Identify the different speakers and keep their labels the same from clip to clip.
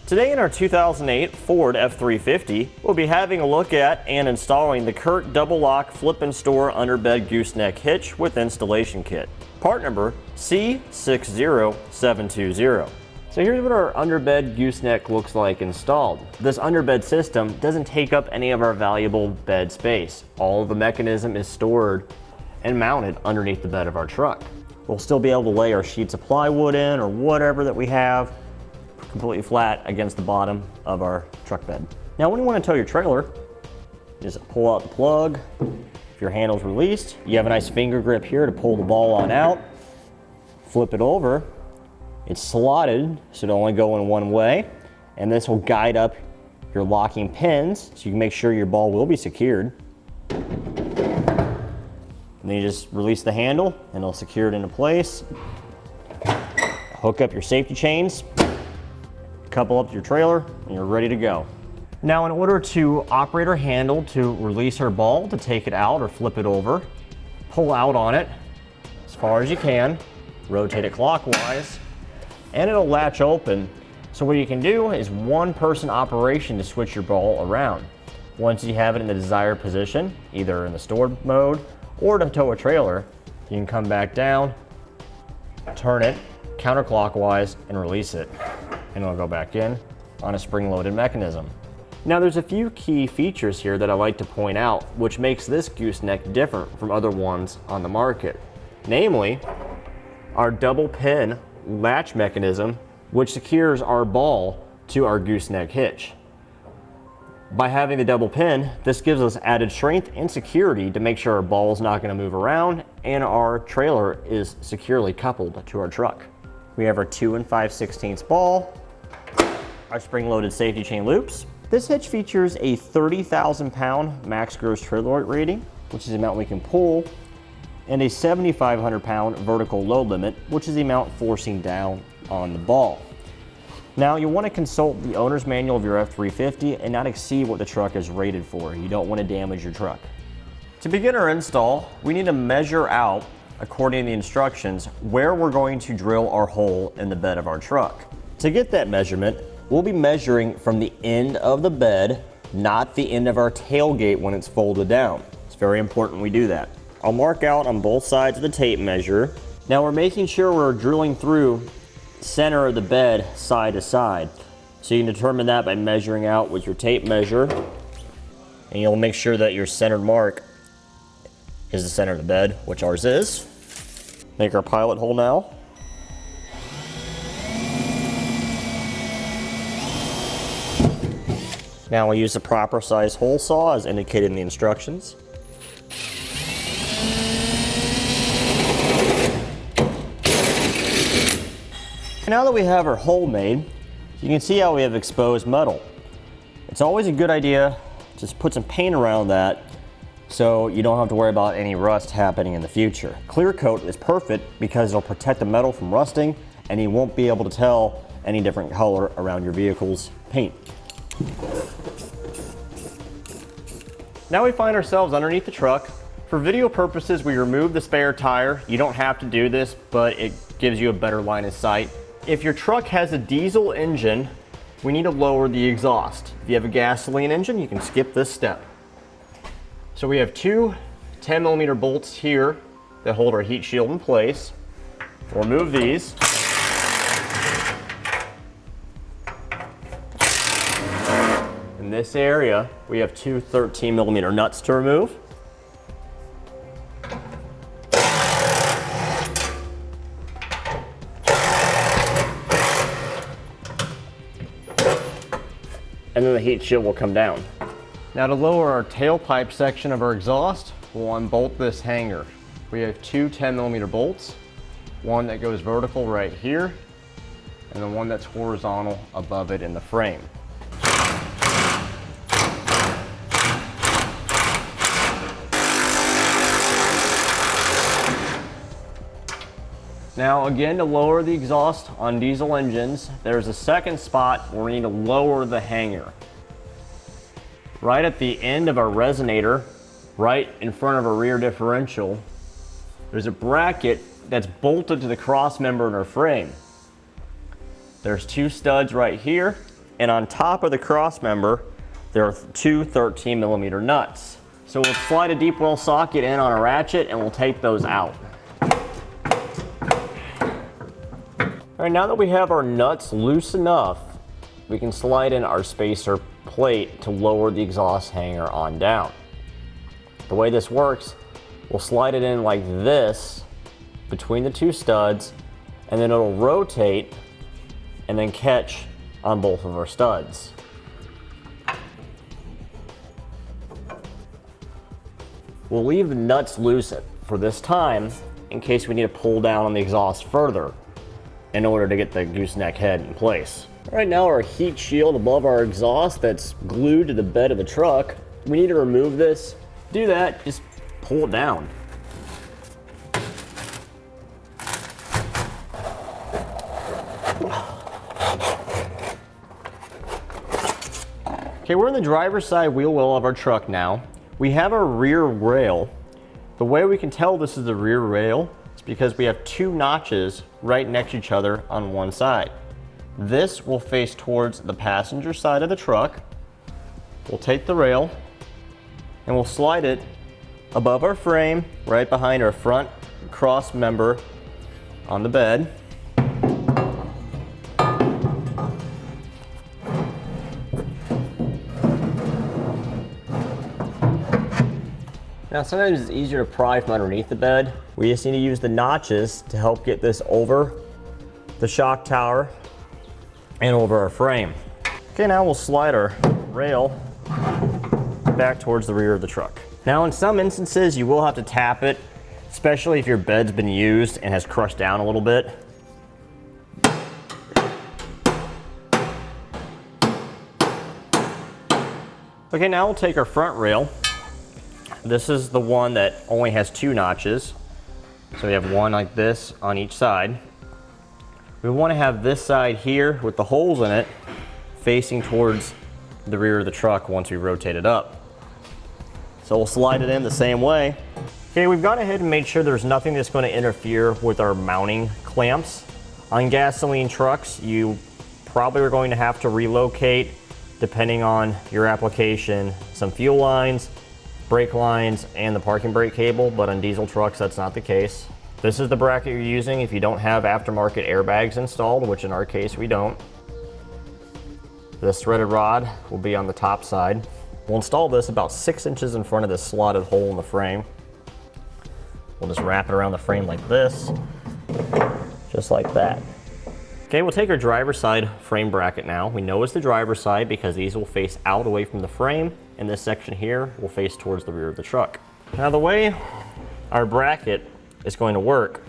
Speaker 1: Today in our 2008 Ford F-350, we'll be having a look at and installing the CURT double lock flip and store underbed gooseneck hitch with installation kit. Part number C60720. So here's what our underbed gooseneck looks like installed. This underbed system doesn't take up any of our valuable bed space. All of the mechanism is stored and mounted underneath the bed of our truck. We'll still be able to lay our sheets of plywood in or whatever that we have completely flat against the bottom of our truck bed. Now when you want to tow your trailer, just pull out the plug. If your handle's released, you have a nice finger grip here to pull the ball on out. Flip it over. It's slotted, so it'll only go in one way. And this will guide up your locking pins, so you can make sure your ball will be secured. And then you just release the handle, and it'll secure it into place. Hook up your safety chains, couple up to your trailer, and you're ready to go. Now in order to operate our handle to release our ball, to take it out or flip it over, pull out on it as far as you can, rotate it clockwise, and it'll latch open. So what you can do is one person operation to switch your ball around. Once you have it in the desired position, either in the stored mode or to tow a trailer, you can come back down, turn it counterclockwise, and release it. And it'll go back in on a spring-loaded mechanism. Now there's a few key features here that I like to point out which makes this gooseneck different from other ones on the market. Namely, our double pin latch mechanism which secures our ball to our gooseneck hitch. By having the double pin, this gives us added strength and security to make sure our ball is not going to move around and our trailer is securely coupled to our truck. We have our 2 5/16 ball, our spring-loaded safety chain loops. This hitch features a 30,000 pound max gross trailer weight rating, which is the amount we can pull, and a 7,500 pound vertical load limit, which is the amount forcing down on the ball. Now you'll want to consult the owner's manual of your F-350 and not exceed what the truck is rated for. You don't want to damage your truck. To begin our install, we need to measure out, according to the instructions, where we're going to drill our hole in the bed of our truck. To get that measurement, we'll be measuring from the end of the bed, not the end of our tailgate when it's folded down. It's very important we do that. I'll mark out on both sides of the tape measure. Now we're making sure we're drilling through center of the bed side to side. So you can determine that by measuring out with your tape measure. And you'll make sure that your centered mark is the center of the bed, which ours is. Make our pilot hole now. Now we'll use the proper size hole saw as indicated in the instructions. Now that we have our hole made, you can see how we have exposed metal. It's always a good idea to just put some paint around that so you don't have to worry about any rust happening in the future. Clear coat is perfect because it'll protect the metal from rusting and you won't be able to tell any different color around your vehicle's paint. Now we find ourselves underneath the truck. For video purposes, we remove the spare tire. You don't have to do this, but it gives you a better line of sight. If your truck has a diesel engine, we need to lower the exhaust. If you have a gasoline engine, you can skip this step. So we have two 10mm bolts here that hold our heat shield in place. We'll remove these. In this area, we have two 13mm nuts to remove. And then the heat shield will come down. Now to lower our tailpipe section of our exhaust, we'll unbolt this hanger. We have two 10mm bolts, one that goes vertical right here, and then one that's horizontal above it in the frame. Now again, to lower the exhaust on diesel engines, there's a second spot where we need to lower the hanger. Right at the end of our resonator, right in front of our rear differential, there's a bracket that's bolted to the cross member in our frame. There's two studs right here And on top of the cross member, there are two 13mm nuts. So we'll slide a deep well socket in on a ratchet and we'll take those out. All right, now that we have our nuts loose enough, we can slide in our spacer plate to lower the exhaust hanger on down. The way this works, we'll slide it in like this between the two studs, and then it'll rotate and then catch on both of our studs. We'll leave the nuts loose for this time in case we need to pull down on the exhaust further in order to get the gooseneck head in place. Right now our heat shield above our exhaust that's glued to the bed of the truck, we need to remove this. To do that, just pull it down. Okay, we're in the driver's side wheel well of our truck now. We have our rear rail. The way we can tell this is the rear rail is because we have two notches right next to each other on one side. This will face towards the passenger side of the truck. We'll take the rail and we'll slide it above our frame, right behind our front cross member on the bed. Now sometimes it's easier to pry from underneath the bed. We just need to use the notches to help get this over the shock tower and over our frame. Okay, now we'll slide our rail back towards the rear of the truck. Now in some instances you will have to tap it, especially if your bed's been used and has crushed down a little bit. Okay, now we'll take our front rail. This is the one that only has two notches. So we have one like this on each side. We want to have this side here with the holes in it facing towards the rear of the truck once we rotate it up. So we'll slide it in the same way. Okay, we've gone ahead and made sure there's nothing that's going to interfere with our mounting clamps. On gasoline trucks, you probably are going to have to relocate, depending on your application, some fuel lines, brake lines, and the parking brake cable, but on diesel trucks that's not the case. This is the bracket you're using if you don't have aftermarket airbags installed, which in our case we don't. This threaded rod will be on the top side. We'll install this about 6 inches in front of this slotted hole in the frame. We'll just wrap it around the frame like this, just like that. Okay, we'll take our driver's side frame bracket now. We know it's the driver's side because these will face out away from the frame, and this section here will face towards the rear of the truck. Now the way our bracket is going to work,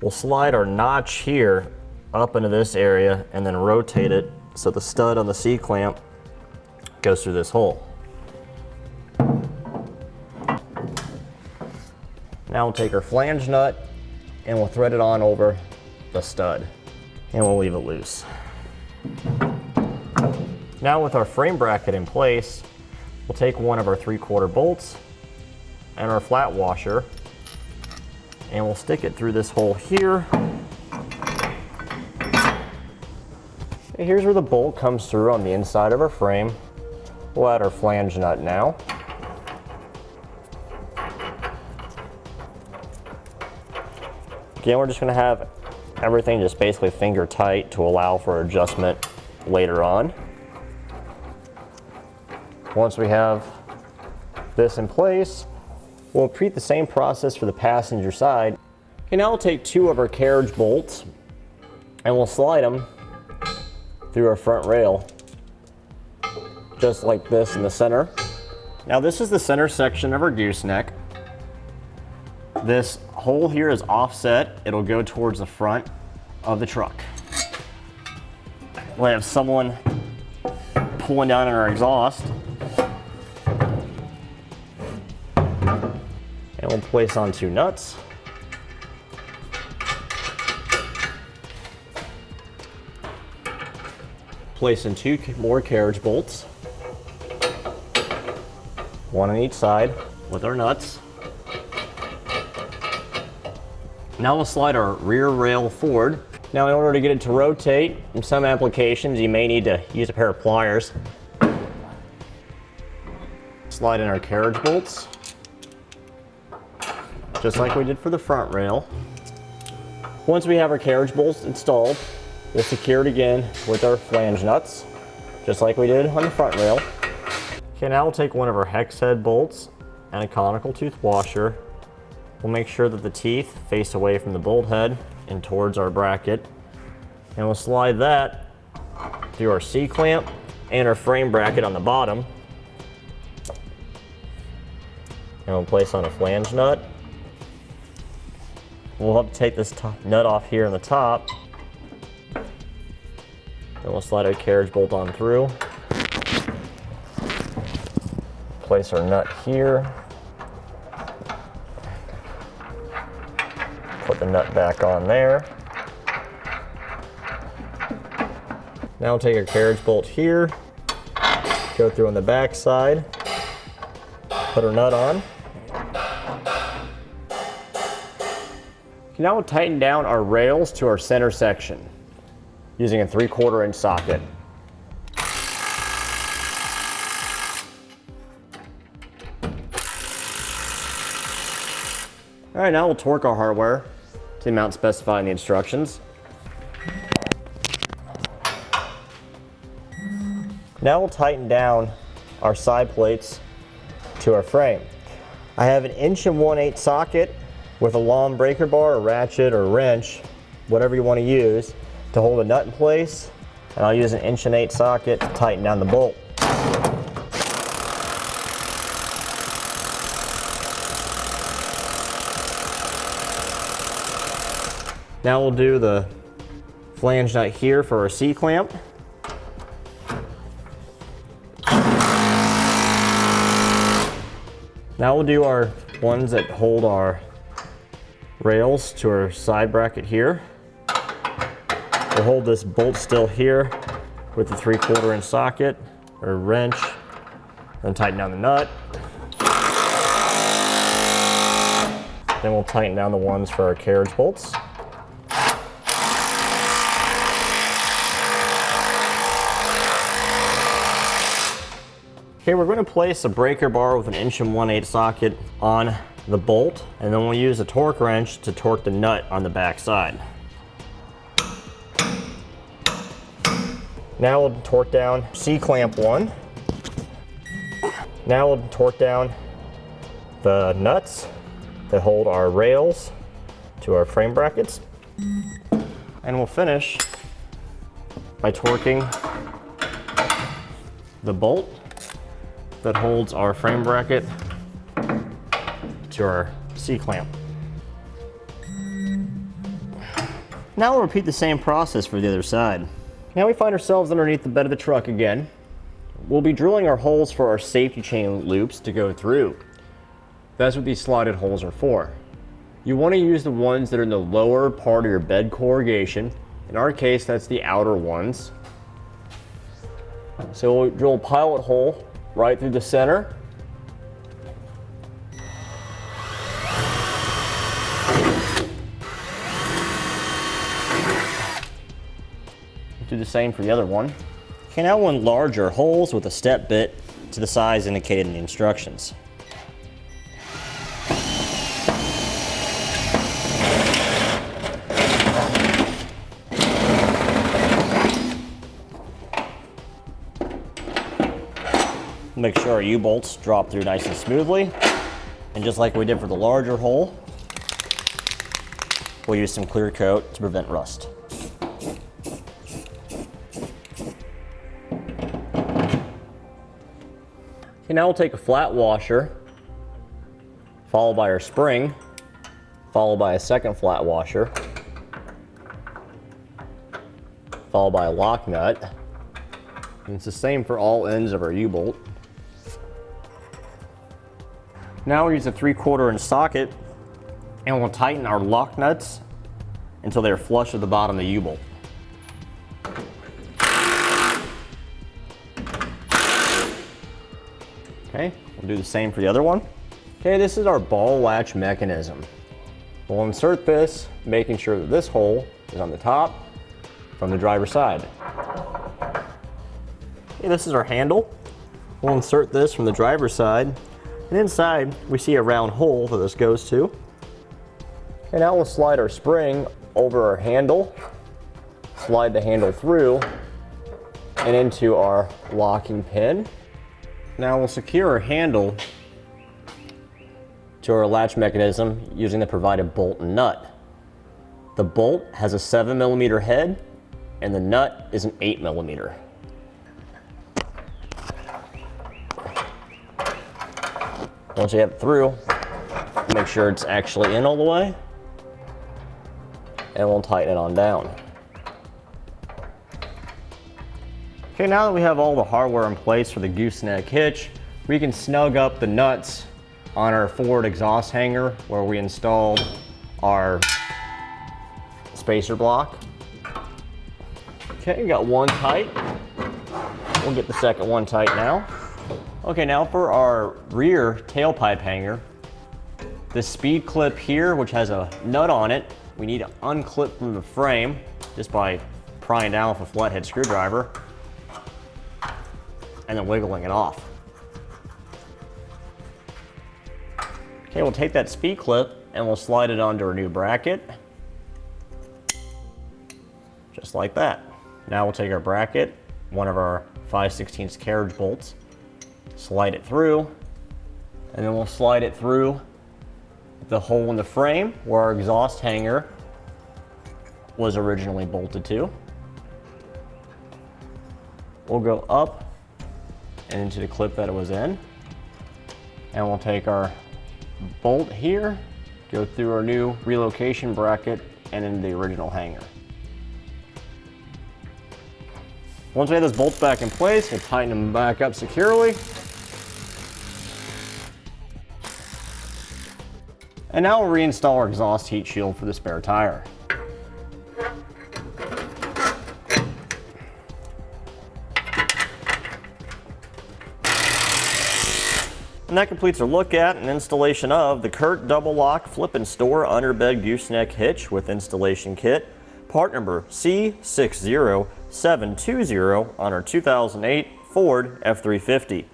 Speaker 1: we'll slide our notch here up into this area and then rotate it so the stud on the C-clamp goes through this hole. Now we'll take our flange nut and we'll thread it on over the stud and we'll leave it loose. Now with our frame bracket in place, we'll take one of our 3/4 bolts and our flat washer and we'll stick it through this hole here. And here's where the bolt comes through on the inside of our frame. We'll add our flange nut now. Again, we're just going to have everything just basically finger tight to allow for adjustment later on. Once we have this in place, we'll repeat the same process for the passenger side. Okay, now we'll take 2 of our carriage bolts and we'll slide them through our front rail, just like this in the center. Now this is the center section of our gooseneck. This hole here is offset. It'll go towards the front of the truck. We'll have someone pulling down on our exhaust. And we'll place on 2 nuts. Place in 2 more carriage bolts. 1 on each side with our nuts. Now we'll slide our rear rail forward Now in order to get it to rotate, in some applications you may need to use a pair of pliers. Slide in our carriage bolts, just like we did for the front rail. Once we have our carriage bolts installed, we'll secure it again with our flange nuts, just like we did on the front rail. Okay, now we'll take one of our hex head bolts and a conical tooth washer. We'll make sure that the teeth face away from the bolt head and towards our bracket. And we'll slide that through our C-clamp and our frame bracket on the bottom. And we'll place on a flange nut. We'll have to take this nut off here on the top. Then we'll slide our carriage bolt on through. Place our nut here. Put the nut back on there. Now we'll take our carriage bolt here, go through on the back side, put our nut on. Now we'll tighten down our rails to our center section using a 3/4 inch socket. All right, now we'll torque our hardware to the amount specified in the instructions. Now we'll tighten down our side plates to our frame. I have an 1 1/8" socket with a long breaker bar, or ratchet, or wrench, whatever you want to use, to hold a nut in place. And I'll use an 1 1/8" socket to tighten down the bolt. Now we'll do the flange nut here for our C-clamp. Now we'll do our ones that hold our rails to our side bracket here. We'll hold this bolt still here with the 3/4 inch socket or wrench, then tighten down the nut. Then we'll tighten down the ones for our carriage bolts. Okay, we're going to place a breaker bar with an 1 1/8" socket on the bolt, and then we'll use a torque wrench to torque the nut on the back side. Now we'll torque down C-clamp 1. Now we'll torque down the nuts that hold our rails to our frame brackets. And we'll finish by torquing the bolt that holds our frame bracket to our C-clamp. Now we'll repeat the same process for the other side. Now we find ourselves underneath the bed of the truck again. We'll be drilling our holes for our safety chain loops to go through. That's what these slotted holes are for. You want to use the ones that are in the lower part of your bed corrugation. In our case, that's the outer ones. So we'll drill a pilot hole right through the center. Do the same for the other one. Okay, now we'll enlarge our holes with a step bit to the size indicated in the instructions. Make sure our U-bolts drop through nice and smoothly. And just like we did for the larger hole, we'll use some clear coat to prevent rust. Okay, now we'll take a flat washer, followed by our spring, followed by a second flat washer, followed by a lock nut. And it's the same for all ends of our U-bolt. Now we'll use a 3/4 inch socket and we'll tighten our lock nuts until they're flush with the bottom of the U-bolt. Okay, we'll do the same for the other one. Okay, this is our ball latch mechanism. We'll insert this, making sure that this hole is on the top from the driver's side. Okay, this is our handle. We'll insert this from the driver's side, and inside we see a round hole that this goes to. And now we'll slide our spring over our handle, slide the handle through and into our locking pin. Now we'll secure our handle to our latch mechanism using the provided bolt and nut. The bolt has a 7mm head and the nut is an 8mm. Once you have it through, make sure it's actually in all the way, and we'll tighten it on down. Okay, now that we have all the hardware in place for the gooseneck hitch, we can snug up the nuts on our forward exhaust hanger where we installed our spacer block. Okay, got one tight. We'll get the second one tight now. Okay, now for our rear tailpipe hanger, this speed clip here, which has a nut on it, we need to unclip from the frame just by prying down with a flathead screwdriver and then wiggling it off. Okay, we'll take that speed clip and we'll slide it onto our new bracket, just like that. Now we'll take our bracket, one of our 5/16 carriage bolts, slide it through, and then we'll slide it through the hole in the frame where our exhaust hanger was originally bolted to. We'll go up and into the clip that it was in, and we'll take our bolt here, go through our new relocation bracket and into the original hanger. Once we have those bolts back in place, we'll tighten them back up securely. And now we'll reinstall our exhaust heat shield for the spare tire. And that completes our look at and installation of the CURT double lock flip and store underbed gooseneck hitch with installation kit, part number C60720 on our 2008 Ford F-350.